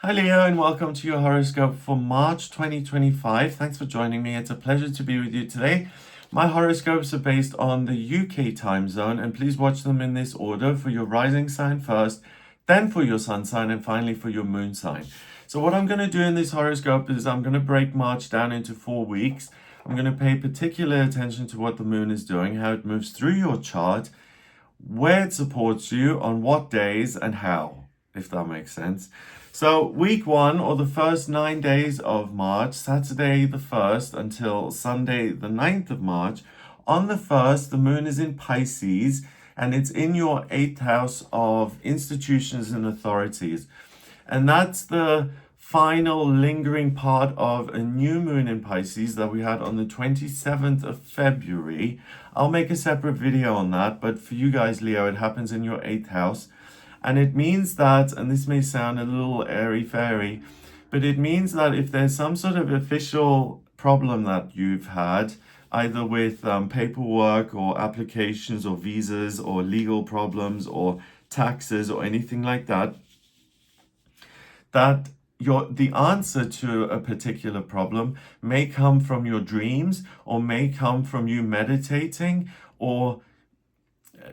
Hi Leo, and welcome to your horoscope for March 2025. Thanks for joining me. It's a pleasure to be with you today. My horoscopes are based on the UK time zone, and please watch them in this order: for your rising sign first, then for your sun sign, and finally for your moon sign. So what I'm going to do in this horoscope is I'm going to break March down into 4 weeks. I'm going to pay particular attention to what the moon is doing, how it moves through your chart, where it supports you, on what days, and how, if that makes sense. So, week one, or the first 9 days of March, Saturday the 1st until Sunday the 9th of March. On the 1st, the moon is in Pisces and it's in your 8th house of institutions and authorities. And that's the final lingering part of a new moon in Pisces that we had on the 27th of February. I'll make a separate video on that, but for you guys, Leo, it happens in your 8th house. And it means that, and this may sound a little airy-fairy, but it means that if there's some sort of official problem that you've had, either with paperwork or applications or visas or legal problems or taxes or anything like that, that the answer to a particular problem may come from your dreams or may come from you meditating or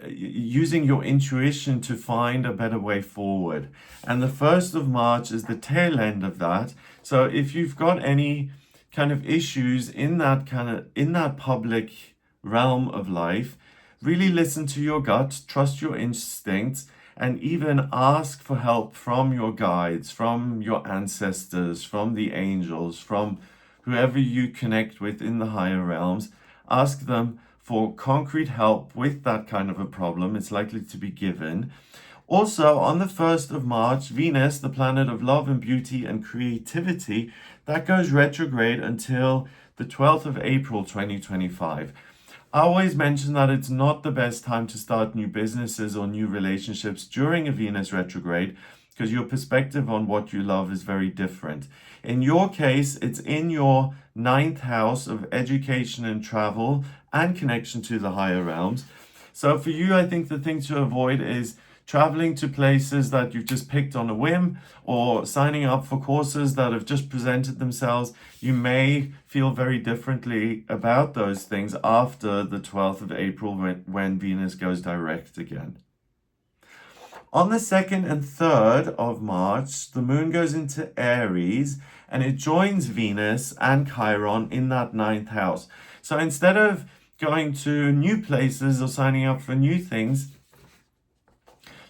using your intuition to find a better way forward. And the 1st of March is the tail end of that. So if you've got any kind of issues in that public realm of life, really listen to your gut, trust your instincts, and even ask for help from your guides, from your ancestors, from the angels, from whoever you connect with in the higher realms. Ask them for concrete help with that kind of a problem. It's likely to be given. Also, on the 1st of March, Venus, the planet of love and beauty and creativity, that goes retrograde until the 12th of April 2025. I always mention that it's not the best time to start new businesses or new relationships during a Venus retrograde, because your perspective on what you love is very different. In your case, it's in your 9th house of education and travel and connection to the higher realms. So for you, I think the thing to avoid is traveling to places that you've just picked on a whim or signing up for courses that have just presented themselves. You may feel very differently about those things after the 12th of April when Venus goes direct again. On the 2nd and 3rd of March, the moon goes into Aries and it joins Venus and Chiron in that 9th house. So instead of going to new places or signing up for new things,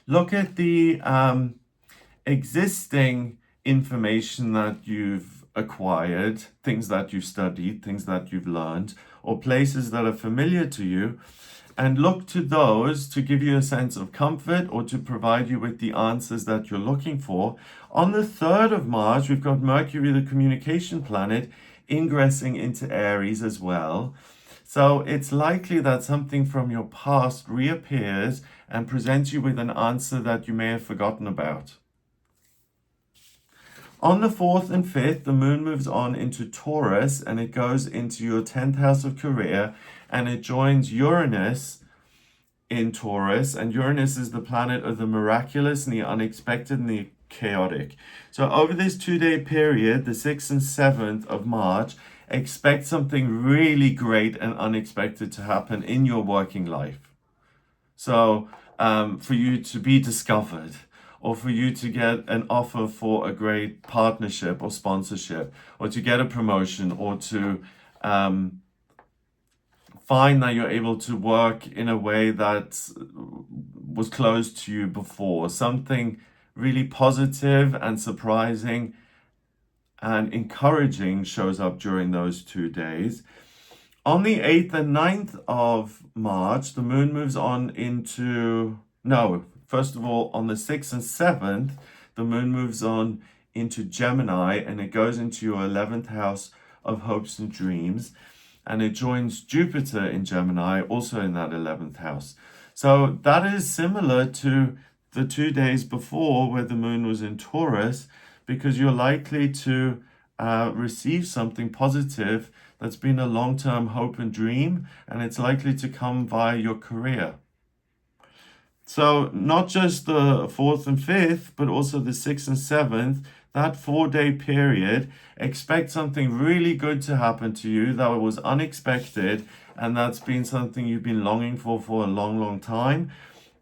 look at the existing information that you've acquired, things that you've studied, things that you've learned, or places that are familiar to you, and look to those to give you a sense of comfort or to provide you with the answers that you're looking for. On the 3rd of March, we've got Mercury, the communication planet, ingressing into Aries as well. So it's likely that something from your past reappears and presents you with an answer that you may have forgotten about. On the 4th and 5th, the moon moves on into Taurus and it goes into your 10th house of career and it joins Uranus in Taurus. And Uranus is the planet of the miraculous and the unexpected and the chaotic. So over this 2-day period, the 6th and 7th of March, expect something really great and unexpected to happen in your working life. So for you to be discovered, or for you to get an offer for a great partnership or sponsorship, or to get a promotion, or to find that you're able to work in a way that was closed to you before. Something really positive and surprising and encouraging shows up during those 2 days. On the 8th and 9th of March, the moon moves on into, no, first of all, on the 6th and 7th, the moon moves on into Gemini and it goes into your 11th house of hopes and dreams. And it joins Jupiter in Gemini, also in that 11th house. So that is similar to the 2 days before where the moon was in Taurus, because you're likely to receive something positive that's been a long-term hope and dream, and it's likely to come via your career. So not just the 4th and 5th, but also the 6th and 7th, that 4-day period, expect something really good to happen to you that was unexpected, and that's been something you've been longing for a long, long time.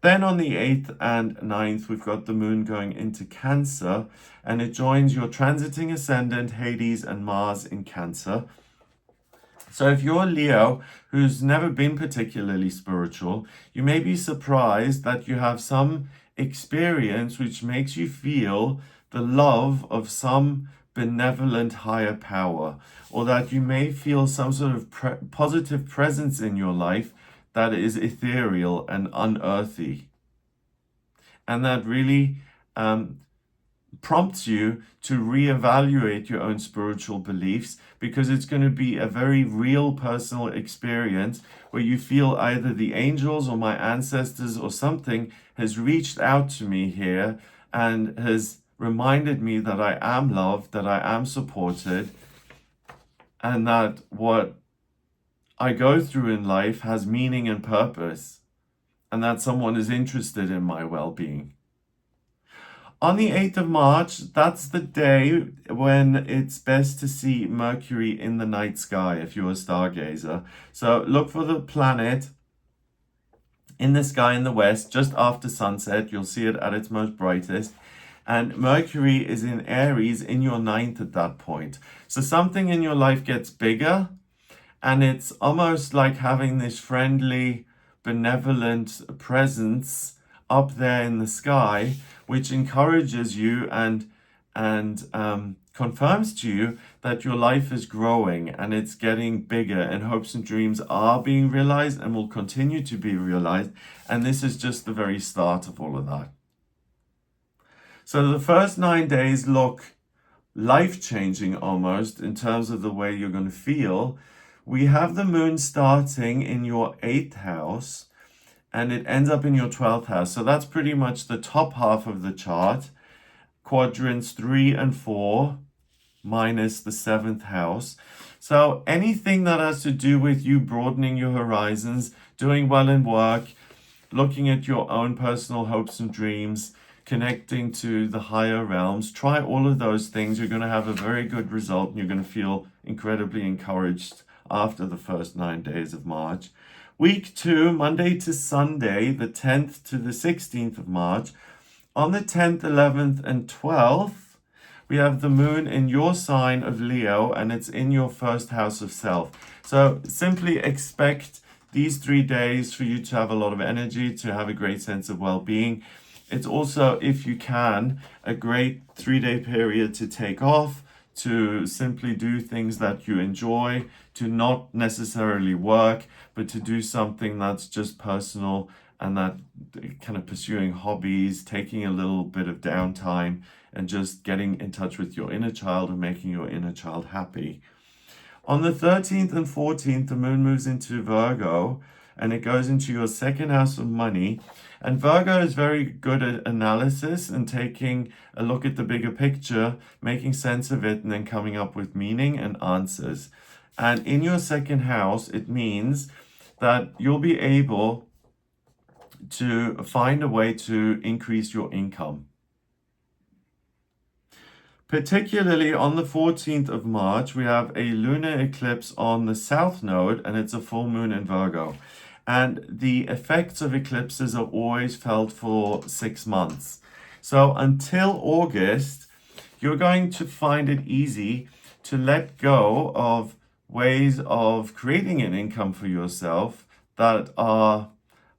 Then on the 8th and 9th, we've got the moon going into Cancer, and it joins your transiting ascendant, Hades, and Mars in Cancer. So if you're Leo who's never been particularly spiritual, you may be surprised that you have some experience which makes you feel the love of some benevolent higher power, or that you may feel some sort of positive presence in your life that is ethereal and unearthly, and that really prompts you to reevaluate your own spiritual beliefs, because it's going to be a very real personal experience where you feel either the angels or my ancestors or something has reached out to me here and has reminded me that I am loved, that I am supported, and that what I go through in life has meaning and purpose, and that someone is interested in my well-being. On the 8th of March, that's the day when it's best to see Mercury in the night sky if you're a stargazer. So look for the planet in the sky in the west just after sunset. You'll see it at its most brightest. And Mercury is in Aries in your 9th at that point. So something in your life gets bigger, and it's almost like having this friendly, benevolent presence up there in the sky, which encourages you and confirms to you that your life is growing and it's getting bigger, and hopes and dreams are being realized and will continue to be realized. And this is just the very start of all of that. So the first 9 days look life-changing almost in terms of the way you're going to feel. We have the moon starting in your 8th house, and it ends up in your 12th house. So that's pretty much the top half of the chart. Quadrants 3 and 4 minus the 7th house. So anything that has to do with you broadening your horizons, doing well in work, looking at your own personal hopes and dreams, connecting to the higher realms, try all of those things. You're going to have a very good result, and you're going to feel incredibly encouraged after the first 9 days of March. Week 2, Monday to Sunday, the 10th to the 16th of March. On the 10th, 11th, and 12th, we have the moon in your sign of Leo, and it's in your first house of self. So simply expect these 3 days for you to have a lot of energy, to have a great sense of well-being. It's also, if you can, a great 3-day period to take off, to simply do things that you enjoy, to not necessarily work, but to do something that's just personal, and that kind of pursuing hobbies, taking a little bit of downtime, and just getting in touch with your inner child and making your inner child happy. On the 13th and 14th, the moon moves into Virgo, and it goes into your second house of money. And Virgo is very good at analysis and taking a look at the bigger picture, making sense of it, and then coming up with meaning and answers. And in your second house, it means that you'll be able to find a way to increase your income. Particularly on the 14th of March, we have a lunar eclipse on the south node, and it's a full moon in Virgo. And the effects of eclipses are always felt for 6 months. So until August, you're going to find it easy to let go of ways of creating an income for yourself that are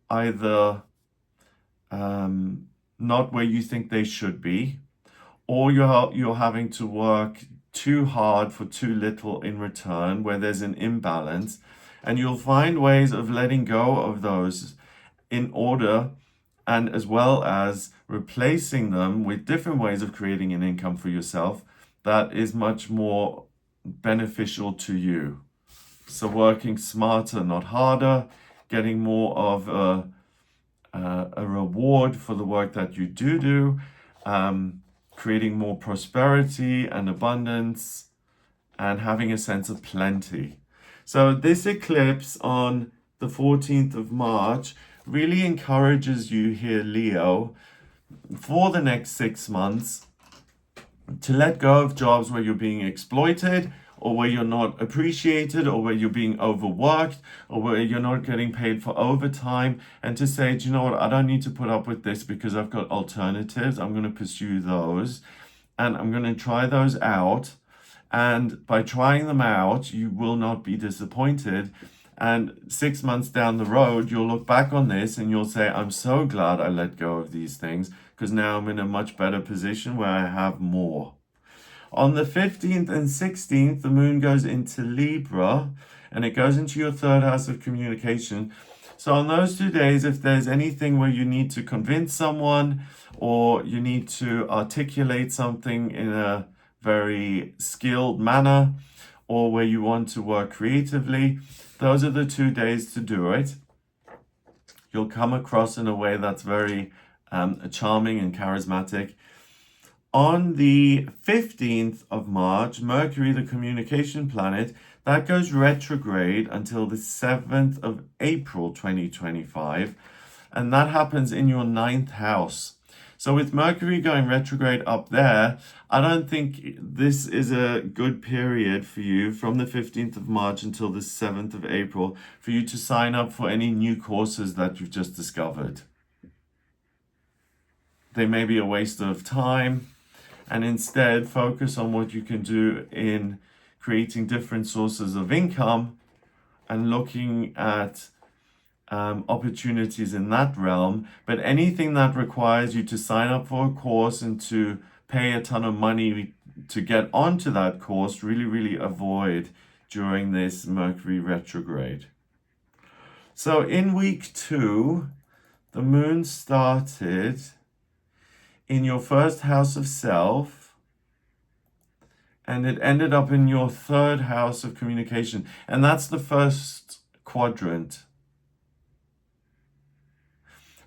either not where you think they should be, or you're having to work too hard for too little in return, where there's an imbalance. And you'll find ways of letting go of those in order, and as well as replacing them with different ways of creating an income for yourself that is much more beneficial to you. So working smarter, not harder, getting more of a reward for the work that you do, creating more prosperity and abundance, and having a sense of plenty. So this eclipse on the 14th of March really encourages you here, Leo, for the next 6 months to let go of jobs where you're being exploited, or where you're not appreciated, or where you're being overworked, or where you're not getting paid for overtime, and to say, do you know what, I don't need to put up with this because I've got alternatives. I'm going to pursue those, and I'm going to try those out. And by trying them out, you will not be disappointed. And 6 months down the road, you'll look back on this and you'll say, I'm so glad I let go of these things, because now I'm in a much better position where I have more. On the 15th and 16th, the moon goes into Libra, and it goes into your third house of communication. So on those 2 days, if there's anything where you need to convince someone, or you need to articulate something in a very skilled manner, or where you want to work creatively, those are the 2 days to do it. You'll come across in a way that's very charming and charismatic. On the 15th of March, Mercury, the communication planet, that goes retrograde until the 7th of April 2025, and that happens in your 9th house. So with Mercury going retrograde up there, I don't think this is a good period for you from the 15th of March until the 7th of April for you to sign up for any new courses that you've just discovered. They may be a waste of time, and instead focus on what you can do in creating different sources of income and looking at opportunities in that realm. But anything that requires you to sign up for a course and to pay a ton of money to get onto that course, really avoid during this Mercury retrograde. So in week 2, the moon started in your first house of self, and it ended up in your third house of communication, and that's the first quadrant.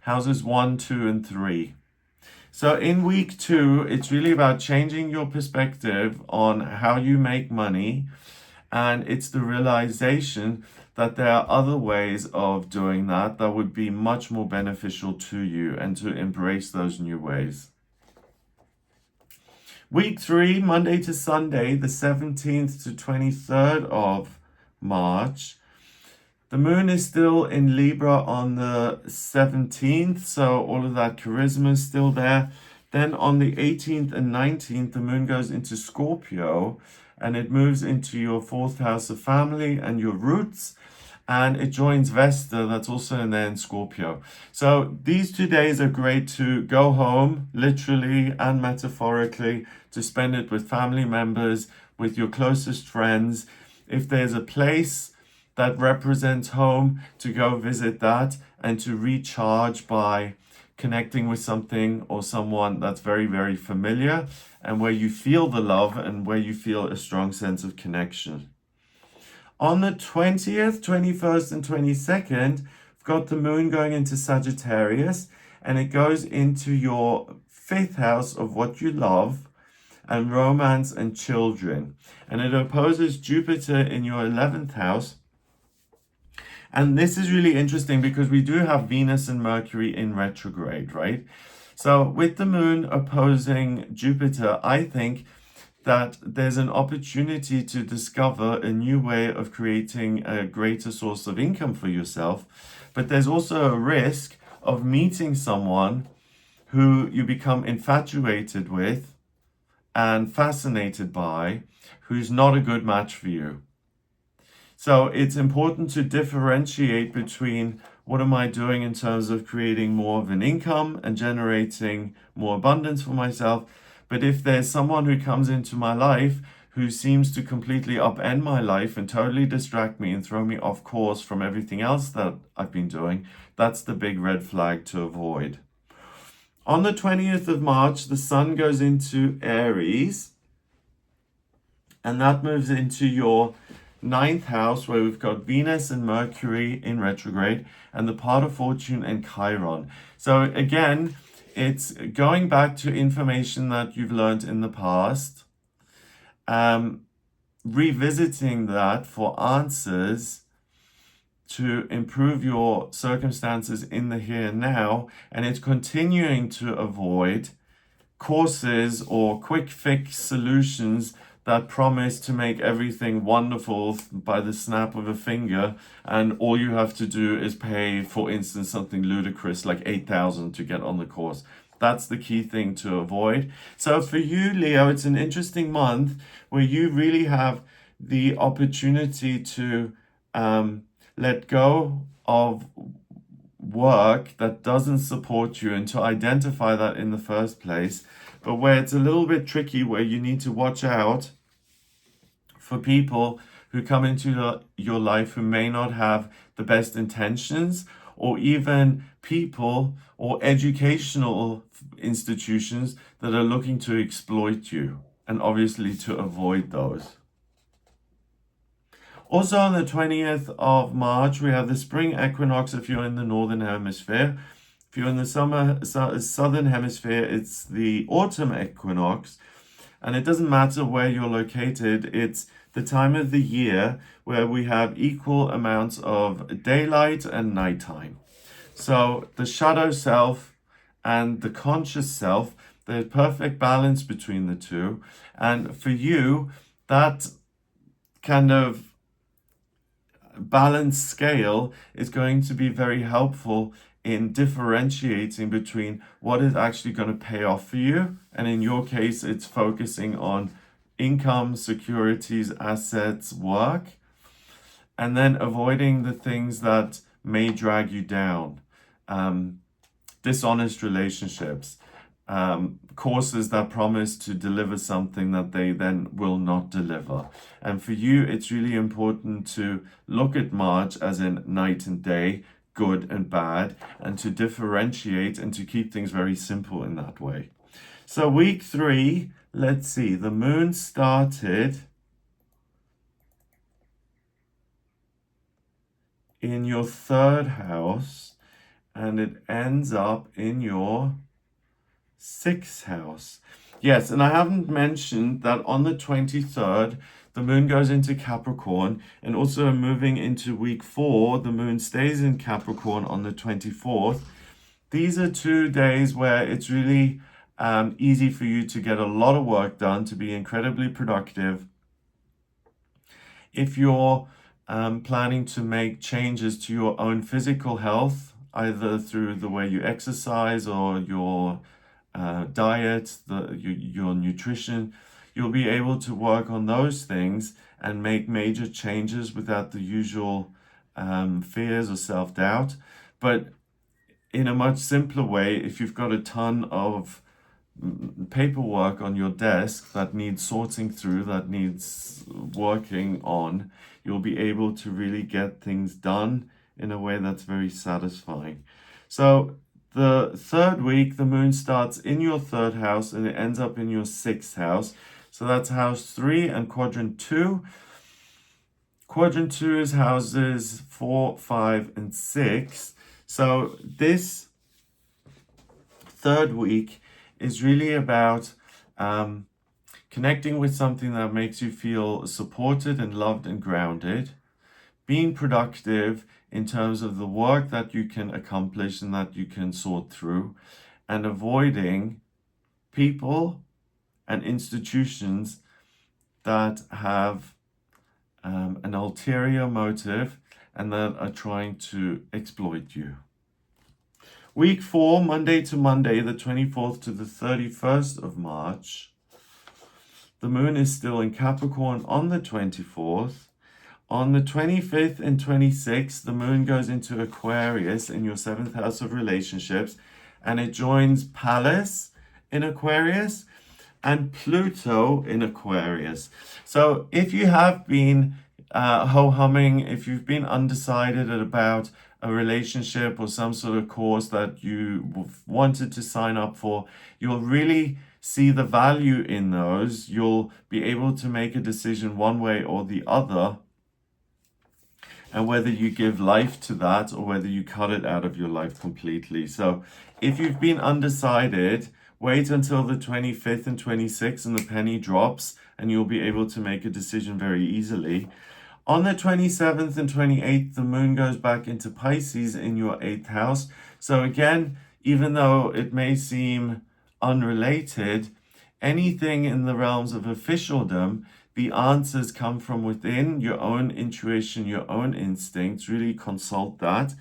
Houses 1, 2, and 3. So in week 2, it's really about changing your perspective on how you make money, and it's the realization that there are other ways of doing that that would be much more beneficial to you, and to embrace those new ways. Week 3, Monday to Sunday, the 17th to 23rd of March. The moon is still in Libra on the 17th, so all of that charisma is still there. Then on the 18th and 19th, the moon goes into Scorpio, and it moves into your 4th house of family and your roots, and it joins Vesta, that's also in there in Scorpio. So these 2 days are great to go home, literally and metaphorically, to spend it with family members, with your closest friends. If there's a place that represents home, to go visit that and to recharge by connecting with something or someone that's very familiar, and where you feel the love and where you feel a strong sense of connection. On the 20th, 21st, and 22nd, we've got the moon going into Sagittarius, and it goes into your 5th house of what you love and romance and children. And it opposes Jupiter in your 11th house. And this is really interesting because we do have Venus and Mercury in retrograde, right? So with the moon opposing Jupiter, I think that there's an opportunity to discover a new way of creating a greater source of income for yourself. But there's also a risk of meeting someone who you become infatuated with and fascinated by, who's not a good match for you. So it's important to differentiate between what am I doing in terms of creating more of an income and generating more abundance for myself. But if there's someone who comes into my life who seems to completely upend my life and totally distract me and throw me off course from everything else that I've been doing, that's the big red flag to avoid. On the 20th of March, the sun goes into Aries, and that moves into your 9th house, where we've got Venus and Mercury in retrograde, and the part of fortune and Chiron. So again, it's going back to information that you've learned in the past, revisiting that for answers to improve your circumstances in the here and now, and it's continuing to avoid courses or quick fix solutions that promise to make everything wonderful by the snap of a finger, and all you have to do is pay, for instance, something ludicrous like 8,000 to get on the course. That's the key thing to avoid. So for you, Leo, it's an interesting month where you really have the opportunity to let go of work that doesn't support you and to identify that in the first place. But where it's a little bit tricky, where you need to watch out for people who come into your life who may not have the best intentions, or even people or educational institutions that are looking to exploit you, and obviously to avoid those. Also on the 20th of March, we have the spring equinox if you're in the northern hemisphere. If you're in the southern hemisphere, it's the autumn equinox. And it doesn't matter where you're located, it's the time of the year where we have equal amounts of daylight and nighttime. So the shadow self and the conscious self, there's perfect balance between the two. And for you, that kind of balance scale is going to be very helpful in differentiating between what is actually going to pay off for you. And in your case, it's focusing on income, securities, assets, work, and then avoiding the things that may drag you down. Dishonest relationships, courses that promise to deliver something that they then will not deliver. And for you, it's really important to look at March as in night and day, good and bad, and to differentiate and to keep things very simple in that way. So week 3, let's see, the moon started in your 3rd house and it ends up in your 6th house. Yes, and I haven't mentioned that on the 23rd, the moon goes into Capricorn, and also moving into week 4, the moon stays in Capricorn on the 24th. These are 2 days where it's really easy for you to get a lot of work done, to be incredibly productive. If you're planning to make changes to your own physical health, either through the way you exercise or your diet, your nutrition, you'll be able to work on those things and make major changes without the usual fears or self-doubt. But in a much simpler way, if you've got a ton of paperwork on your desk that needs sorting through, that needs working on, you'll be able to really get things done in a way that's very satisfying. So the 3rd week, the moon starts in your 3rd house and it ends up in your 6th house. So that's house 3 and quadrant 2. Quadrant 2 is houses 4, 5, and 6. So this 3rd week is really about connecting with something that makes you feel supported and loved and grounded, being productive in terms of the work that you can accomplish and that you can sort through, and avoiding people and institutions that have an ulterior motive and that are trying to exploit you. Week 4, Monday to Monday, the 24th to the 31st of March, the moon is still in Capricorn on the 24th. On the 25th and 26th, the moon goes into Aquarius in your 7th house of relationships, and it joins Pallas in Aquarius and Pluto in Aquarius. So if you have been ho-humming, if you've been undecided about a relationship or some sort of course that you wanted to sign up for, you'll really see the value in those. You'll be able to make a decision one way or the other, and whether you give life to that or whether you cut it out of your life completely. So if you've been undecided, wait until the 25th and 26th and the penny drops, and you'll be able to make a decision very easily. On the 27th and 28th, the moon goes back into Pisces in your 8th house. So again, even though it may seem unrelated, anything in the realms of officialdom, the answers come from within your own intuition, your own instincts. Really consult that.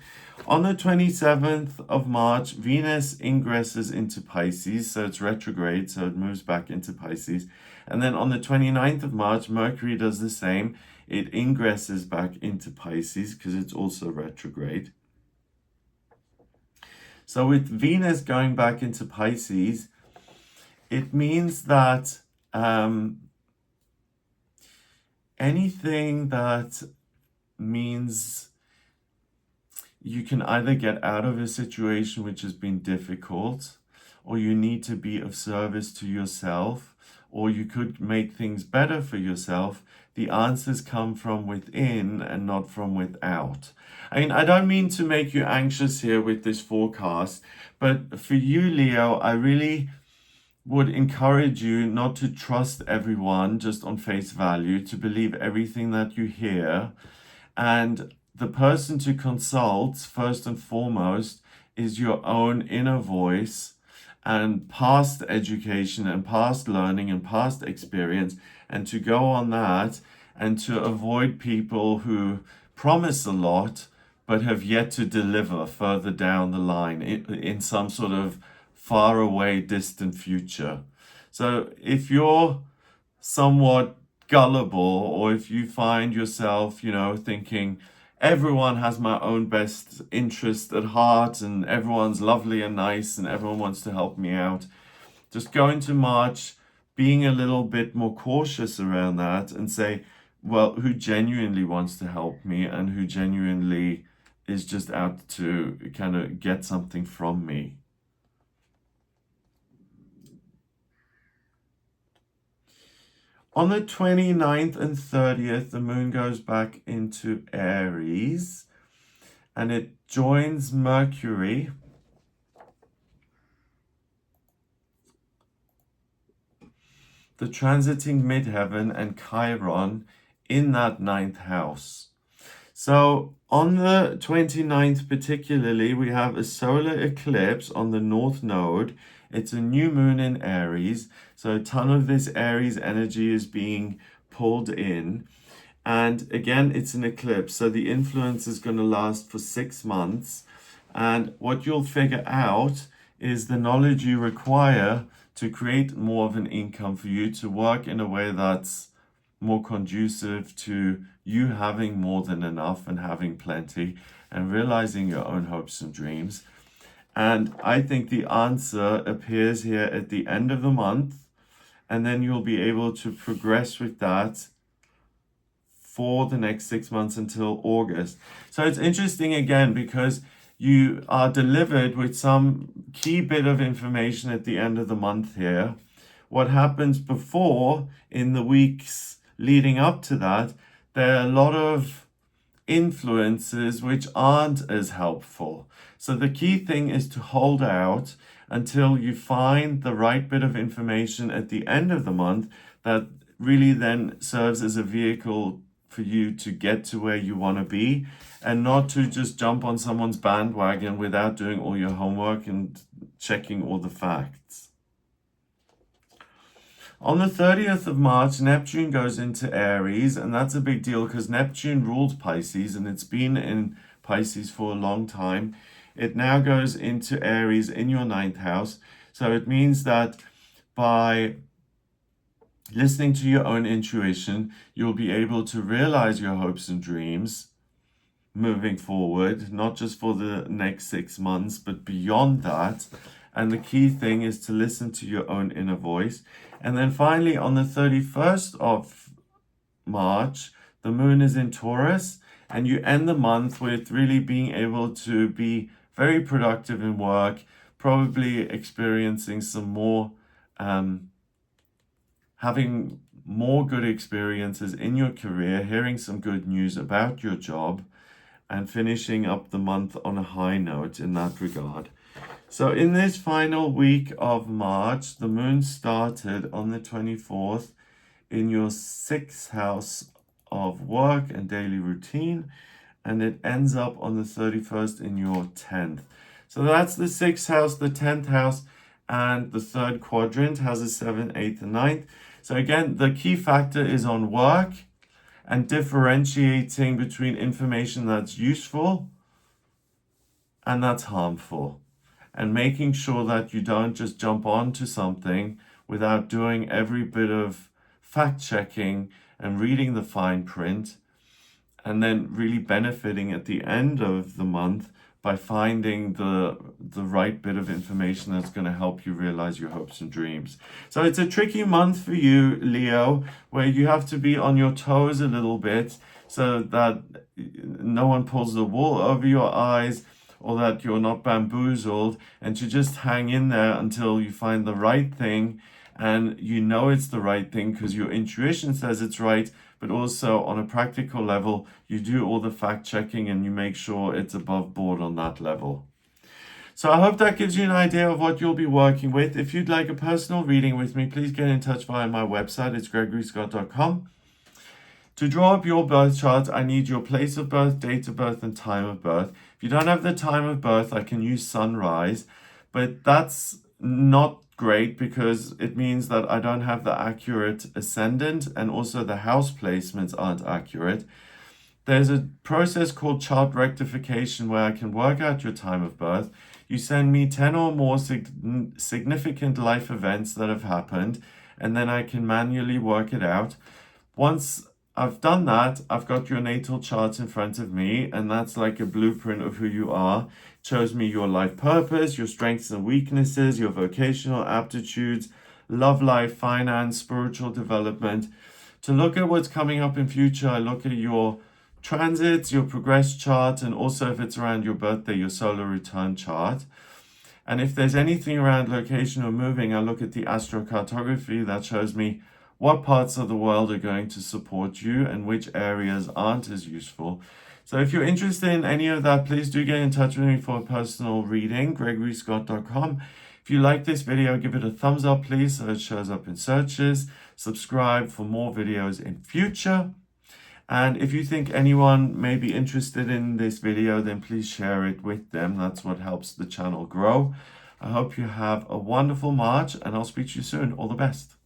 On the 27th of March, Venus ingresses into Pisces, so it's retrograde, so it moves back into Pisces. And then on the 29th of March, Mercury does the same. It ingresses back into Pisces because it's also retrograde. So with Venus going back into Pisces, it means that anything that means you can either get out of a situation which has been difficult, or you need to be of service to yourself, or you could make things better for yourself, the answers come from within and not from without. I mean, I don't mean to make you anxious here with this forecast, but for you, Leo, I really would encourage you not to trust everyone just on face value, to believe everything that you hear. And the person to consult, first and foremost, is your own inner voice and past education and past learning and past experience, and to go on that and to avoid people who promise a lot but have yet to deliver further down the line in some sort of far away, distant future. So if you're somewhat gullible, or if you find yourself, thinking everyone has my own best interest at heart and everyone's lovely and nice and everyone wants to help me out, just go into March being a little bit more cautious around that and say, well, who genuinely wants to help me and who genuinely is just out to kind of get something from me. On the 29th and 30th, the moon goes back into Aries and it joins Mercury. The transiting midheaven and Chiron in that 9th house. So on the 29th particularly, we have a solar eclipse on the North Node. It's a new moon in Aries. So a ton of this Aries energy is being pulled in. And again, it's an eclipse. So the influence is going to last for 6 months. And what you'll figure out is the knowledge you require to create more of an income for you, to work in a way that's more conducive to you having more than enough and having plenty and realizing your own hopes and dreams. And I think the answer appears here at the end of the month, and then you'll be able to progress with that for the next 6 months until August. So it's interesting again because you are delivered with some key bit of information at the end of the month here. What happens before, in the weeks leading up to that, there are a lot of influences which aren't as helpful. So the key thing is to hold out until you find the right bit of information at the end of the month that really then serves as a vehicle for you to get to where you want to be, and not to just jump on someone's bandwagon without doing all your homework and checking all the facts. On the 30th of March, Neptune goes into Aries, and that's a big deal because Neptune rules Pisces, and it's been in Pisces for a long time. It now goes into Aries in your 9th house. So it means that by listening to your own intuition, you'll be able to realize your hopes and dreams moving forward, not just for the next 6 months, but beyond that. And the key thing is to listen to your own inner voice. And then finally, on the 31st of March, the moon is in Taurus, and you end the month with really being able to be very productive in work, probably experiencing some more, having more good experiences in your career, hearing some good news about your job, and finishing up the month on a high note in that regard. So in this final week of March, the moon started on the 24th in your 6th house of work and daily routine, and it ends up on the 31st in your 10th. So that's the 6th house, the 10th house, and the third quadrant has a 7th, 8th, and 9th. So again, the key factor is on work and differentiating between information that's useful and that's harmful, and making sure that you don't just jump onto something without doing every bit of fact checking and reading the fine print, and then really benefiting at the end of the month by finding the right bit of information that's going to help you realize your hopes and dreams. So it's a tricky month for you, Leo, where you have to be on your toes a little bit so that no one pulls the wool over your eyes, or that you're not bamboozled, and to just hang in there until you find the right thing, and you know it's the right thing because your intuition says it's right, but also on a practical level, you do all the fact checking and you make sure it's above board on that level. So I hope that gives you an idea of what you'll be working with. If you'd like a personal reading with me, please get in touch via my website. It's gregoryscott.com. To draw up your birth chart, I need your place of birth, date of birth, and time of birth. If you don't have the time of birth, I can use sunrise, but that's not great because it means that I don't have the accurate ascendant, and also the house placements aren't accurate. There's a process called chart rectification where I can work out your time of birth. You send me 10 or more significant life events that have happened, and then I can manually work it out. Once I've done that, I've got your natal chart in front of me, and that's like a blueprint of who you are. It shows me your life purpose, your strengths and weaknesses, your vocational aptitudes, love life, finance, spiritual development. To look at what's coming up in future, I look at your transits, your progress chart, and also if it's around your birthday, your solar return chart. And if there's anything around location or moving, I look at the astrocartography that shows me what parts of the world are going to support you and which areas aren't as useful. So if you're interested in any of that, please do get in touch with me for a personal reading, gregoryscott.com. If you like this video, give it a thumbs up, please, so it shows up in searches. Subscribe for more videos in future. And if you think anyone may be interested in this video, then please share it with them. That's what helps the channel grow. I hope you have a wonderful March, and I'll speak to you soon. All the best.